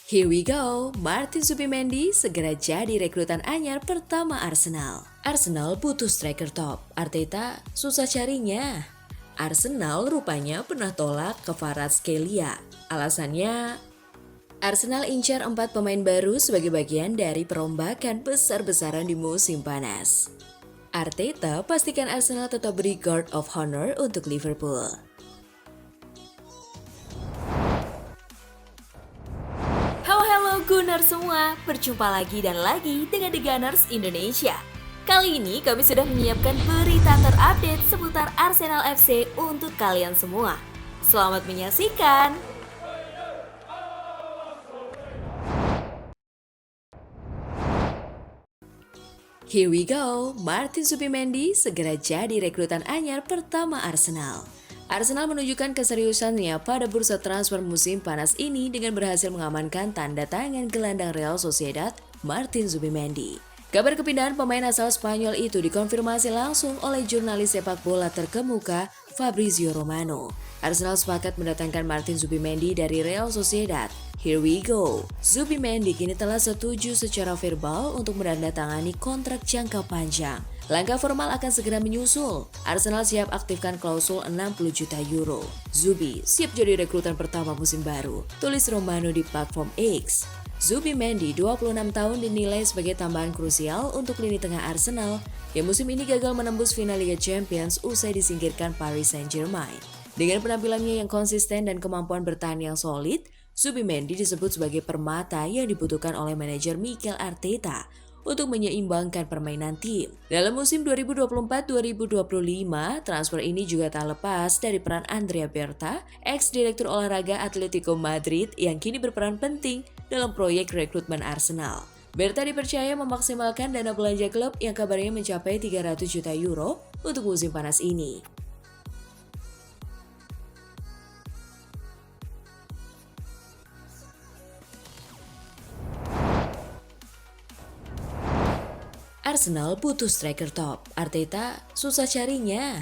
Here we go, Martin Zubimendi segera jadi rekrutan anyar pertama Arsenal. Arsenal butuh striker top, Arteta susah carinya. Arsenal rupanya pernah tolak Kvaratskhelia. Alasannya, Arsenal incar 4 pemain baru sebagai bagian dari perombakan besar-besaran di musim panas. Arteta pastikan Arsenal tetap beri guard of honor untuk Liverpool. Halo Gunners semua, berjumpa lagi dan lagi dengan The Gunners Indonesia. Kali ini kami sudah menyiapkan berita terupdate seputar Arsenal FC untuk kalian semua. Selamat menyaksikan! Here we go, Martin Zubimendi segera jadi rekrutan anyar pertama Arsenal. Arsenal menunjukkan keseriusannya pada bursa transfer musim panas ini dengan berhasil mengamankan tanda tangan gelandang Real Sociedad, Martin Zubimendi. Kabar kepindahan pemain asal Spanyol itu dikonfirmasi langsung oleh jurnalis sepak bola terkemuka Fabrizio Romano. Arsenal sepakat mendatangkan Martin Zubimendi dari Real Sociedad. Here we go. Zubimendi kini telah setuju secara verbal untuk menandatangani kontrak jangka panjang. Langkah formal akan segera menyusul. Arsenal siap aktifkan klausul 60 juta euro. Zubi siap jadi rekrutan pertama musim baru, tulis Romano di platform X. Zubimendi, 26 tahun, dinilai sebagai tambahan krusial untuk lini tengah Arsenal yang musim ini gagal menembus final Liga Champions usai disingkirkan Paris Saint-Germain. Dengan penampilannya yang konsisten dan kemampuan bertahan yang solid, Zubimendi disebut sebagai permata yang dibutuhkan oleh manajer Mikel Arteta untuk menyeimbangkan permainan tim. Dalam musim 2024-2025, transfer ini juga tak lepas dari peran Andrea Berta, ex-direktur olahraga Atletico Madrid yang kini berperan penting dalam proyek rekrutmen Arsenal. Berta dipercaya memaksimalkan dana belanja klub yang kabarnya mencapai 300 juta euro untuk musim panas ini. Arsenal butuh striker top, Arteta susah carinya.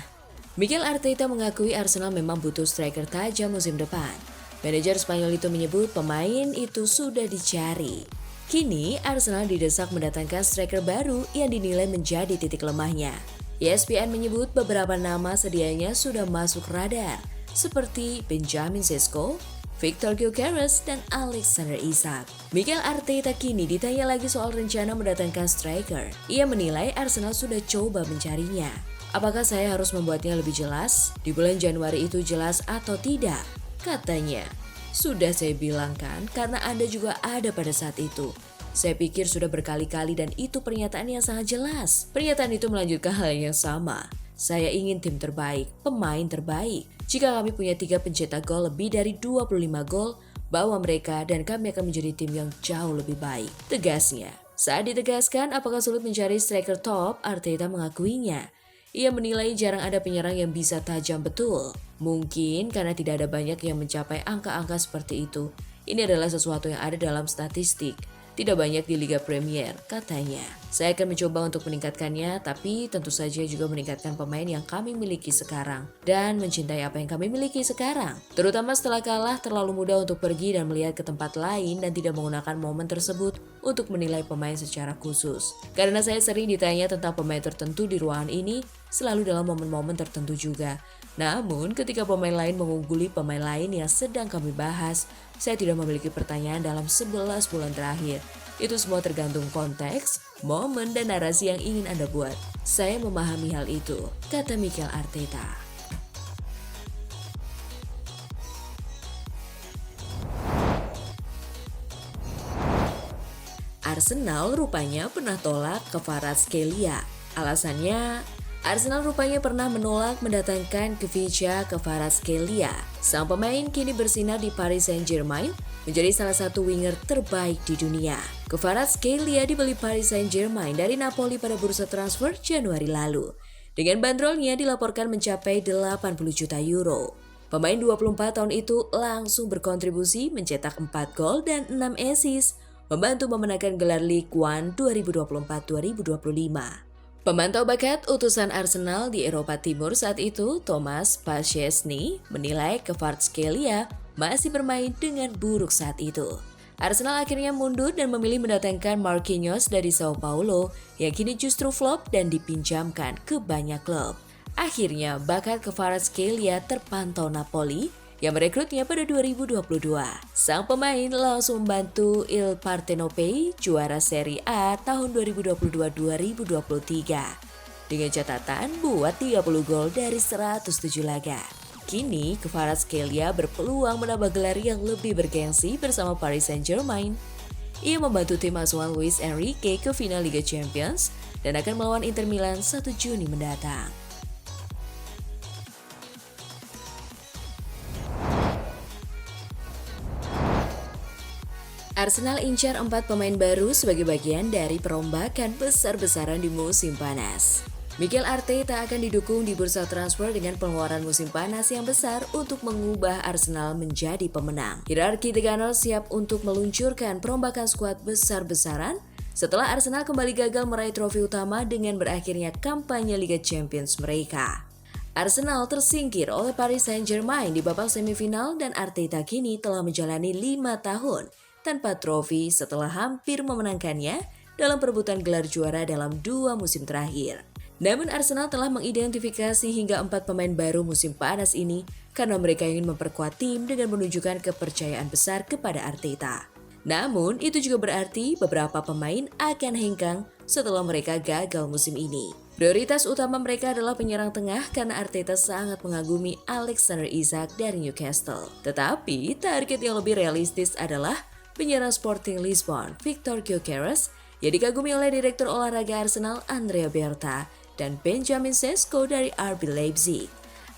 Mikel Arteta mengakui Arsenal memang butuh striker tajam musim depan. Manajer Spanyol itu menyebut pemain itu sudah dicari. Kini Arsenal didesak mendatangkan striker baru yang dinilai menjadi titik lemahnya. ESPN menyebut beberapa nama sedianya sudah masuk radar, seperti Benjamin Sesko, Victor Gyökeres, dan Alexander Isak. Mikel Arteta kini ditanya lagi soal rencana mendatangkan striker. Ia menilai Arsenal sudah coba mencarinya. Apakah saya harus membuatnya lebih jelas? Di bulan Januari itu jelas atau tidak? Katanya, sudah saya bilang kan, karena Anda juga ada pada saat itu. Saya pikir sudah berkali-kali dan itu pernyataan yang sangat jelas. Pernyataan itu melanjutkan hal yang sama. Saya ingin tim terbaik, pemain terbaik. Jika kami punya 3 pencetak gol lebih dari 25 gol, bawa mereka dan kami akan menjadi tim yang jauh lebih baik, tegasnya. Saat ditegaskan apakah sulit mencari striker top, Arteta mengakuinya. Ia menilai jarang ada penyerang yang bisa tajam betul. Mungkin karena tidak ada banyak yang mencapai angka-angka seperti itu. Ini adalah sesuatu yang ada dalam statistik. Tidak banyak di Liga Premier, katanya. Saya akan mencoba untuk meningkatkannya, tapi tentu saja juga meningkatkan pemain yang kami miliki sekarang. Dan mencintai apa yang kami miliki sekarang. Terutama setelah kalah, terlalu mudah untuk pergi dan melihat ke tempat lain dan tidak menggunakan momen tersebut untuk menilai pemain secara khusus. Karena saya sering ditanya tentang pemain tertentu di ruangan ini, selalu dalam momen-momen tertentu juga. Namun, ketika pemain lain mengungguli pemain lain yang sedang kami bahas, saya tidak memiliki pertanyaan dalam 11 bulan terakhir. Itu semua tergantung konteks, momen, dan narasi yang ingin Anda buat. Saya memahami hal itu, kata Mikel Arteta. Arsenal rupanya pernah tolak Kvaratskhelia. Alasannya, Arsenal rupanya pernah menolak mendatangkan Kvaratskhelia. Sang pemain kini bersinar di Paris Saint-Germain, menjadi salah satu winger terbaik di dunia. Kvaratskhelia dibeli Paris Saint-Germain dari Napoli pada bursa transfer Januari lalu. Dengan bandrolnya dilaporkan mencapai 80 juta euro. Pemain 24 tahun itu langsung berkontribusi mencetak 4 gol dan 6 assist, membantu memenangkan gelar Ligue 1 2024-2025. Pemantau bakat utusan Arsenal di Eropa Timur saat itu, Thomas Paszczesny, menilai Kvaratskhelia masih bermain dengan buruk saat itu. Arsenal akhirnya mundur dan memilih mendatangkan Marquinhos dari Sao Paulo yang kini justru flop dan dipinjamkan ke banyak klub. Akhirnya bakat Kvaratskhelia terpantau Napoli yang merekrutnya pada 2022. Sang pemain langsung membantu Il Partenope juara Serie A tahun 2022-2023 dengan catatan buat 30 gol dari 107 laga. Kini Kvaratskhelia berpeluang menambah gelar yang lebih bergengsi bersama Paris Saint-Germain. Ia membantu tim asuhan Luis Enrique ke final Liga Champions dan akan melawan Inter Milan 1 Juni mendatang. Arsenal incar 4 pemain baru sebagai bagian dari perombakan besar-besaran di musim panas. Mikel Arteta akan didukung di bursa transfer dengan pengeluaran musim panas yang besar untuk mengubah Arsenal menjadi pemenang. Hierarki The Gunners siap untuk meluncurkan perombakan skuad besar-besaran setelah Arsenal kembali gagal meraih trofi utama dengan berakhirnya kampanye Liga Champions mereka. Arsenal tersingkir oleh Paris Saint-Germain di babak semifinal dan Arteta kini telah menjalani 5 tahun tanpa trofi setelah hampir memenangkannya dalam perebutan gelar juara dalam 2 musim terakhir. Namun Arsenal telah mengidentifikasi hingga 4 pemain baru musim panas ini karena mereka ingin memperkuat tim dengan menunjukkan kepercayaan besar kepada Arteta. Namun itu juga berarti beberapa pemain akan hengkang setelah mereka gagal musim ini. Prioritas utama mereka adalah penyerang tengah karena Arteta sangat mengagumi Alexander Isak dari Newcastle. Tetapi target yang lebih realistis adalah penyerang Sporting Lisbon, Victor Gyökeres, yang dikagumi oleh Direktur Olahraga Arsenal Andrea Berta dan Benjamin Sesko dari RB Leipzig.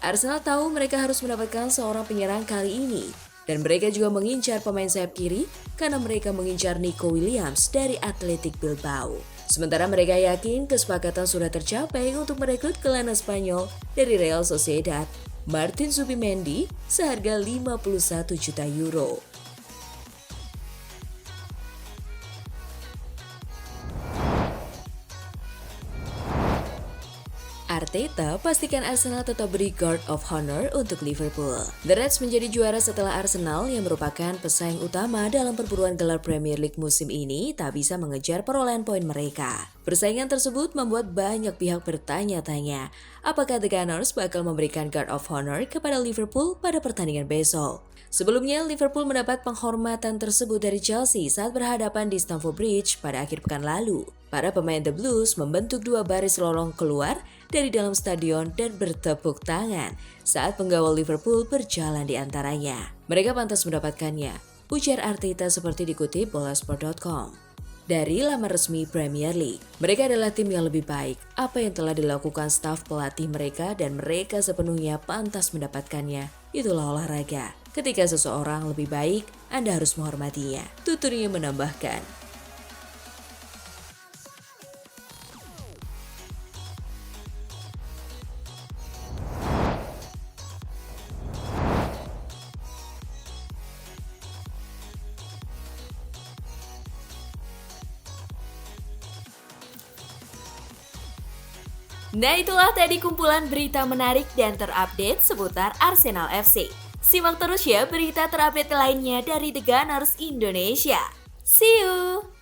Arsenal tahu mereka harus mendapatkan seorang penyerang kali ini, dan mereka juga mengincar pemain sayap kiri karena mereka mengincar Nico Williams dari Athletic Bilbao. Sementara mereka yakin kesepakatan sudah tercapai untuk merekrut gelandang Spanyol dari Real Sociedad, Martin Zubimendi, seharga 51 juta euro. Arteta pastikan Arsenal tetap beri guard of honor untuk Liverpool. The Reds menjadi juara setelah Arsenal yang merupakan pesaing utama dalam perburuan gelar Premier League musim ini tak bisa mengejar perolehan poin mereka. Persaingan tersebut membuat banyak pihak bertanya-tanya, apakah The Gunners bakal memberikan guard of honor kepada Liverpool pada pertandingan besok. Sebelumnya, Liverpool mendapat penghormatan tersebut dari Chelsea saat berhadapan di Stamford Bridge pada akhir pekan lalu. Para pemain The Blues membentuk 2 baris lorong keluar dari dalam stadion dan bertepuk tangan saat pengawal Liverpool berjalan di antaranya. Mereka pantas mendapatkannya, ujar Arteta seperti dikutip bolasport.com. Dari laman resmi Premier League, mereka adalah tim yang lebih baik. Apa yang telah dilakukan staf pelatih mereka dan mereka sepenuhnya pantas mendapatkannya. Itulah olahraga. Ketika seseorang lebih baik, Anda harus menghormatinya. Tuturnya menambahkan. Nah, itulah tadi kumpulan berita menarik dan terupdate seputar Arsenal FC. Simak terus ya berita terupdate lainnya dari The Gunners Indonesia. See you!